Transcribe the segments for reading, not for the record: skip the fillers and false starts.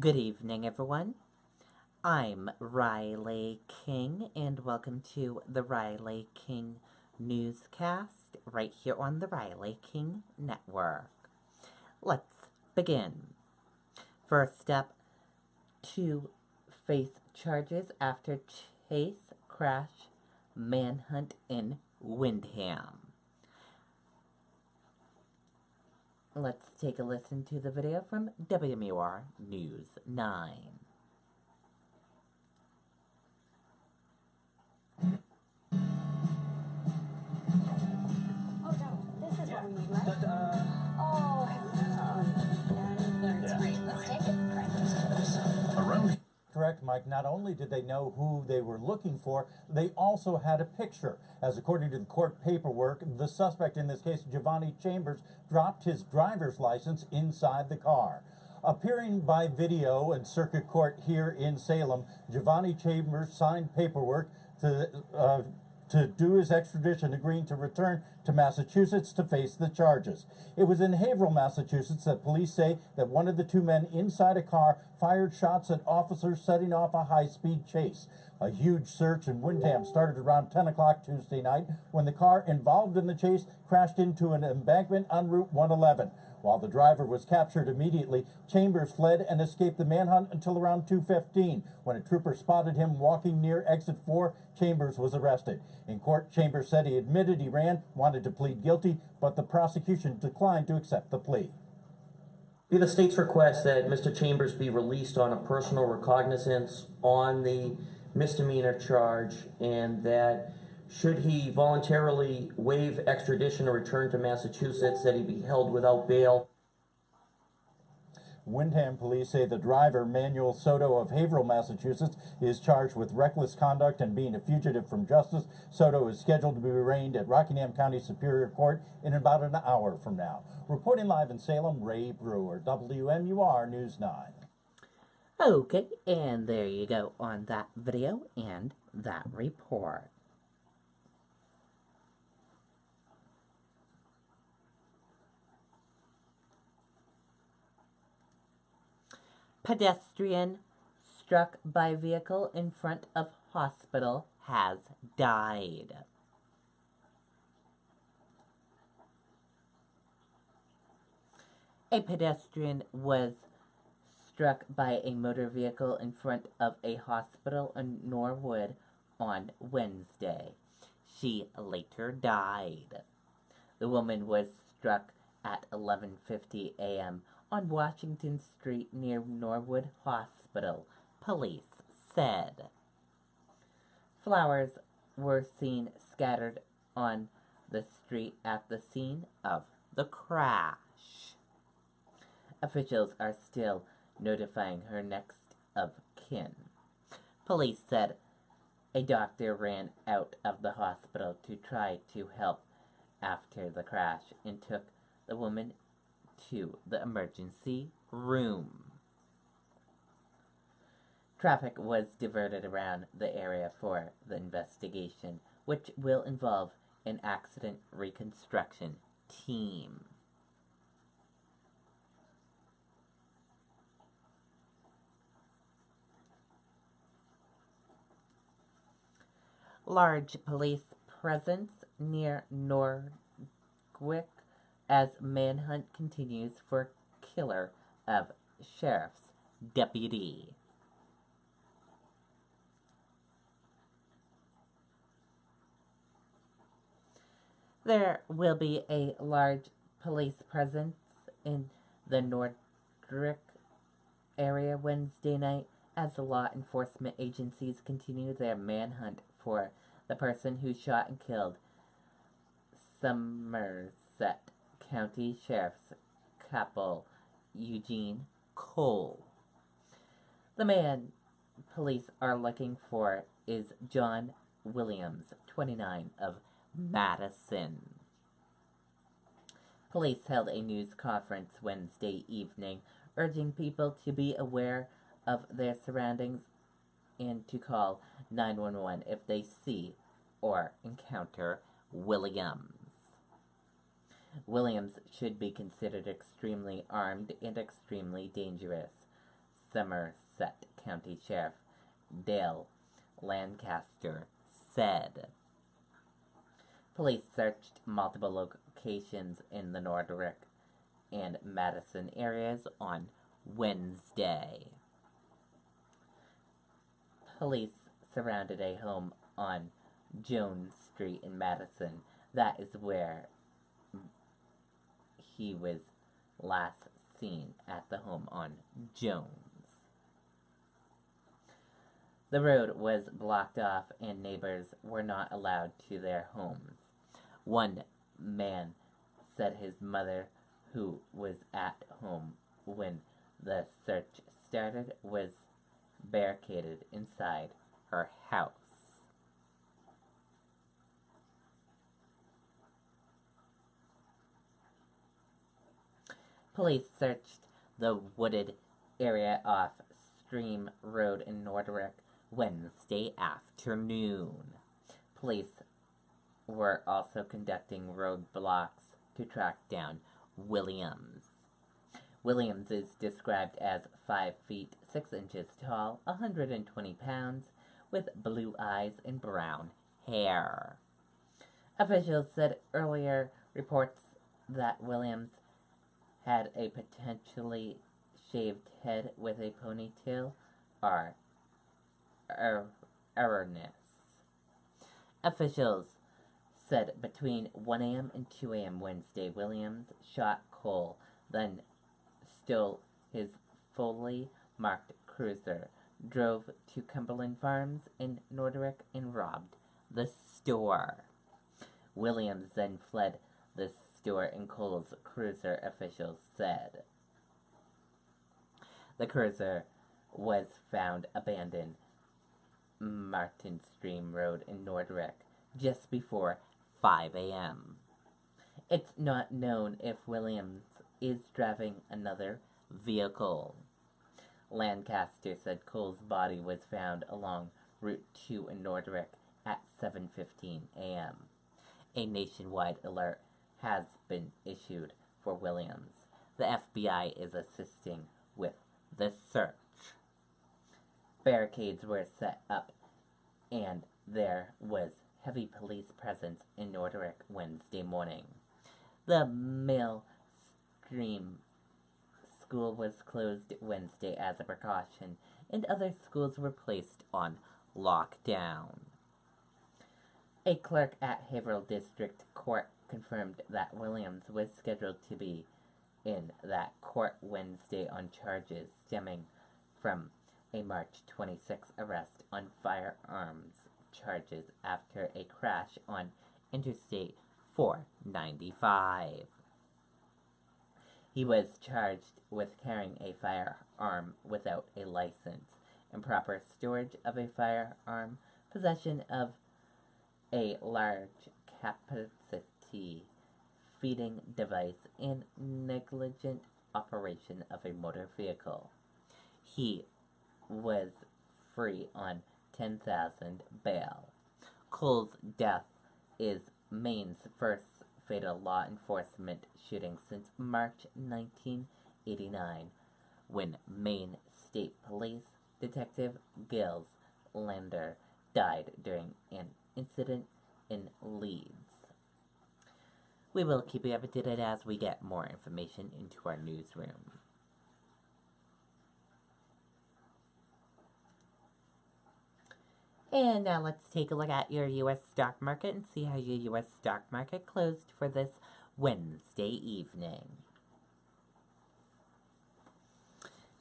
Good evening, everyone. I'm Riley King, and welcome to the Riley King Newscast right here on the Riley King Network. Let's begin. First up, two face charges after chase crash manhunt in Windham. Let's take a listen to the video from WMUR News 9. Oh, no, this is what we need, right? Oh, it's great. Let's take it. Correct, Mike. Not only did they know who they were looking for, they also had a picture. As according to the court paperwork, the suspect in this case, Giovanni Chambers, dropped his driver's license inside the car. Appearing by video in circuit court here in Salem, Giovanni Chambers signed paperwork to do his extradition, agreeing to return to Massachusetts to face the charges. It was in Haverhill, Massachusetts, that police say that one of the two men inside a car fired shots at officers, setting off a high-speed chase. A huge search in Windham started around 10 o'clock Tuesday night when the car involved in the chase crashed into an embankment on Route 111. While the driver was captured immediately, Chambers fled and escaped the manhunt until around 2:15. When a trooper spotted him walking near exit 4, Chambers was arrested. In court, Chambers said he admitted he ran, wanted to plead guilty, but the prosecution declined to accept the plea. Be the state's request that Mr. Chambers be released on a personal recognizance on the misdemeanor charge, and that should he voluntarily waive extradition or return to Massachusetts, that he be held without bail. Windham police say the driver, Manuel Soto of Haverhill, Massachusetts, is charged with reckless conduct and being a fugitive from justice. Soto is scheduled to be arraigned at Rockingham County Superior Court in about an hour from now. Reporting live in Salem, Ray Brewer, WMUR News 9. Okay, and there you go on that video and that report. Pedestrian struck by vehicle in front of hospital has died. A pedestrian was struck by a motor vehicle in front of a hospital in Norwood on Wednesday. She later died. The woman was struck at 11:50 a.m. on Washington Street near Norwood Hospital, police said. Flowers were seen scattered on the street at the scene of the crash. Officials are still notifying her next of kin. Police said a doctor ran out of the hospital to try to help after the crash and took the woman to the emergency room. Traffic was diverted around the area for the investigation, which will involve an accident reconstruction team. Large police presence near Norwich as manhunt continues for killer of sheriff's deputy. There will be a large police presence in the Norwich area Wednesday night as the law enforcement agencies continue their manhunt for the person who shot and killed Somerset County Sheriff's Capel Eugene Cole. The man police are looking for is John Williams, 29, of Madison. Police held a news conference Wednesday evening, urging people to be aware of their surroundings and to call 911 if they see or encounter Williams. Williams should be considered extremely armed and extremely dangerous, Somerset County Sheriff Dale Lancaster said. Police searched multiple locations in the Nordrick and Madison areas on Wednesday. Police surrounded a home on Jones Street in Madison. That is where he was last seen, at the home on Jones. The road was blocked off and neighbors were not allowed to their homes. One man said his mother, who was at home when the search started, was barricaded inside her house. Police searched the wooded area off Stream Road in Nordrick Wednesday afternoon. Police were also conducting roadblocks to track down Williams. Williams is described as 5 feet 6 inches tall, 120 pounds, with blue eyes and brown hair. Officials said earlier reports that Williams had a potentially shaved head with a ponytail are erroneous. Officials said between 1 a.m. and 2 a.m. Wednesday, Williams shot Cole, then stole his fully marked cruiser, drove to Cumberland Farms in Nordrick, and robbed the store. Williams then fled the store in Cole's cruiser, officials said. The cruiser was found abandoned Martin Stream Road in Nordrick just before 5 a.m. It's not known if Williams is driving another vehicle. Lancaster said Cole's body was found along Route 2 in Nordrick at 7:15 a.m. A nationwide alert has been issued for Williams. The FBI is assisting with the search. Barricades were set up and there was heavy police presence in Nordrick Wednesday morning. The Millstream School was closed Wednesday as a precaution, and other schools were placed on lockdown. A clerk at Haverhill District Court confirmed that Williams was scheduled to be in that court Wednesday on charges stemming from a March 26 arrest on firearms charges after a crash on Interstate 495. He was charged with carrying a firearm without a license, improper storage of a firearm, possession of a large capacity feeding device, and negligent operation of a motor vehicle. He was free on $10,000 bail. Cole's death is Maine's first fatal law enforcement shooting since March 1989, when Maine State Police Detective Gilles Lander died during an incident in Leeds. We will keep you updated as we get more information into our newsroom. And now let's take a look at your U.S. stock market and see how your U.S. stock market closed for this Wednesday evening.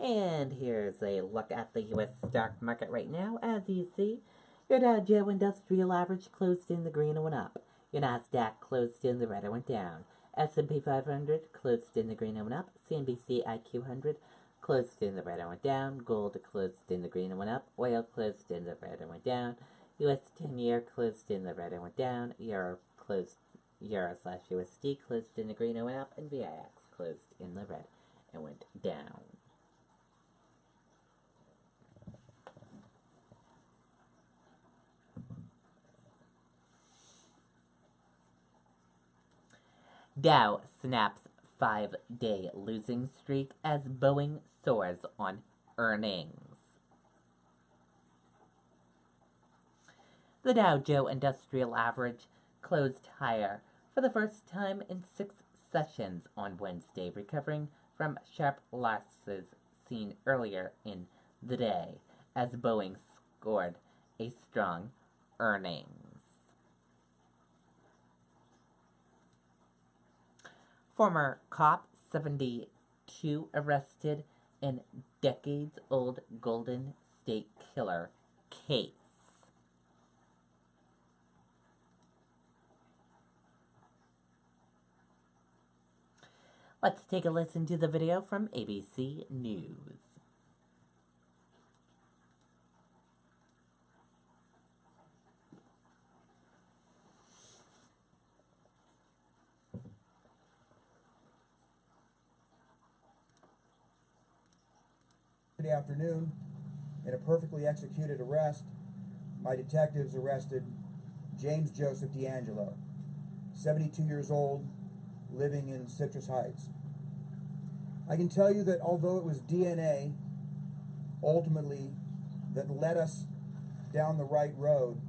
And here's a look at the U.S. stock market right now. As you see, your Dow Jones Industrial Average closed in the green and went up. Your Nasdaq closed in the red and went down. S&P 500 closed in the green and went up. CNBC IQ 100 closed in the red and went down. Gold closed in the green and went up. Oil closed in the red and went down. US 10-year closed in the red and went down. Euro/USD closed in the green and went up. And VIX closed in the red and went down. Dow snaps 5-day losing streak as Boeing soars on earnings. The Dow Jones Industrial Average closed higher for the first time in 6 sessions on Wednesday, recovering from sharp losses seen earlier in the day as Boeing scored a strong earnings. Former cop 72 arrested in decades-old Golden State Killer case. Let's take a listen to the video from ABC News. Good afternoon. In a perfectly executed arrest, my detectives arrested James Joseph D'Angelo, 72 years old, living in Citrus Heights. I can tell you that although it was DNA ultimately that led us down the right road,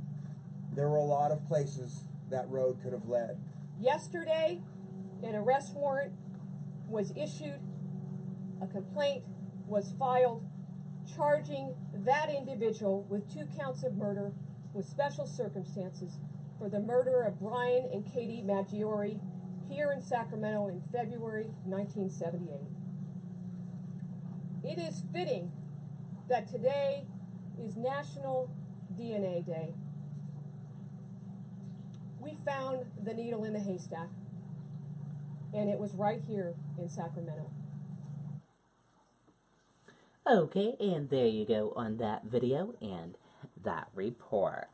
there were a lot of places that road could have led. Yesterday, an arrest warrant was issued, a complaint was filed charging that individual with 2 counts of murder with special circumstances for the murder of Brian and Katie Maggiore here in Sacramento in February 1978. It is fitting that today is National DNA Day. We found the needle in the haystack, and it was right here in Sacramento. Okay, and there you go on that video and that report.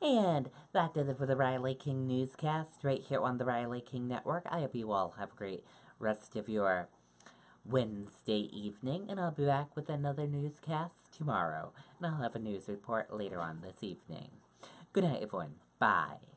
And that does it for the Riley King Newscast right here on the Riley King Network. I hope you all have a great rest of your Wednesday evening, and I'll be back with another newscast tomorrow, and I'll have a news report later on this evening. Good night, everyone. Bye.